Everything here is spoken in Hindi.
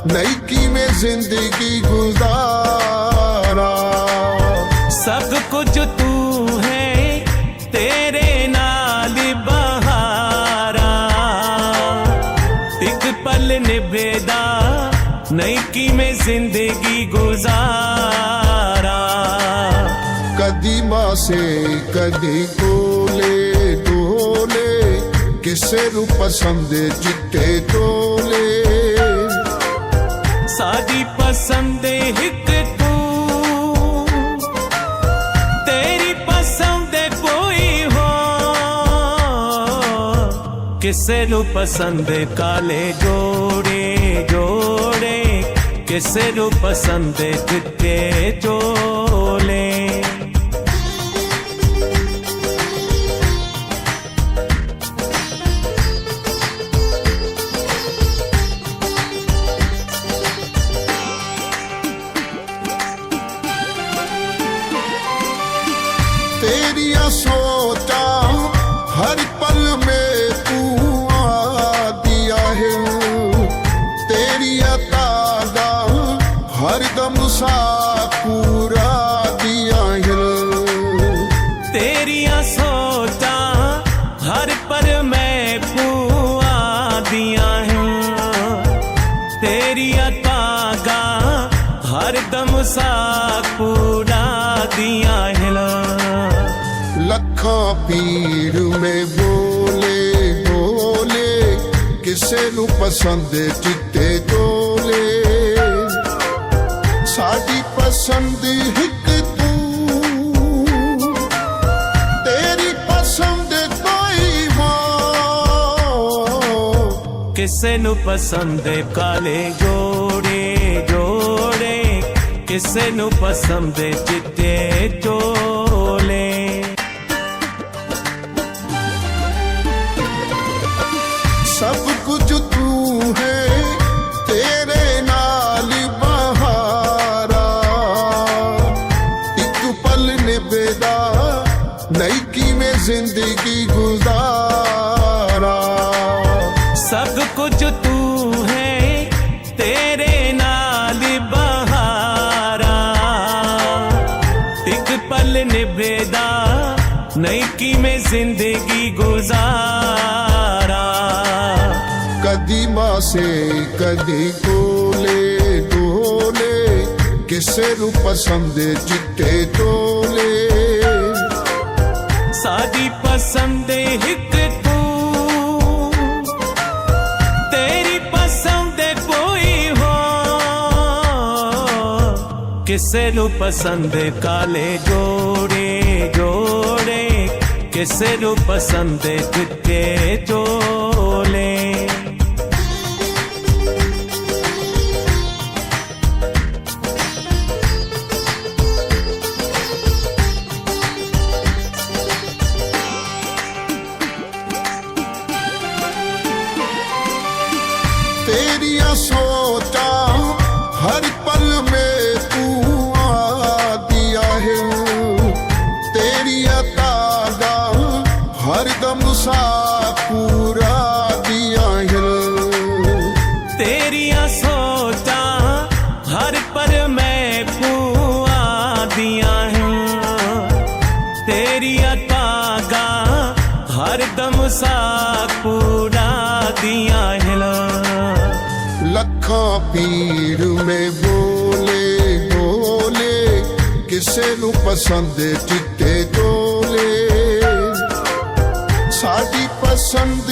नहीं की में जिंदगी गुजारा। सब कुछ तू है तेरे नाल बहारा, एक पल निभेदा नहीं की में जिंदगी गुजारा। कदी मां से कदी कोले डोले, किसे रू पसंद चिट्टे तोले। साडी पसंद हिक तू, तेरी पसंद कोई हो, किसे रू पसंद काले जोड़े जोड़े, किसे रू पसंद चिट्टे चोले। तेरिया सोचा हर पल में तू आ दिया है, तेरिया तागा हर दम सा पूरा दिया है। तेरिया सोचा हर पल में पूरा दिया है, तेरिया तागा हर दम सा पूरा दिया है। लखा पीर में बोले बोले, किसे नू पसंद चिट्टे तोले। साडी पसंद हिक तू, तेरी पसंद कोई हो, किसे नू पसंद काले जोड़े जोड़े, किसे नू पसंद चिट्टे चोले। सब कुछ तू है तेरे नाल बहारा, एक पल निभेदा नहीं की में जिंदगी गुजारा। सब कुछ तू है तेरे नाल बहारा, एक पल निभेदा नहीं की में जिंदगी गुजारा। कदी मां से कदी कोले डोले, किसे रू पसंद चिट्टे तोले। साडी पसंद हिक तू, तेरी पसंद कोई हो, किसे रू पसंद काले जोड़े जोड़े, किसे रू पसंद चिट्टे चोले। तेरिया सोचा हर पल में तू आ दिया है, तेरिया तागा हर दम सा पूरा दिया है। तेरिया सोचा हर पल में पूरा दिया है, तेरिया तागा हर दम सा पूरा दिया है। लखा पीर में बोले बोले, किसे नू पसंद चिट्टे तोले। साडी पसंद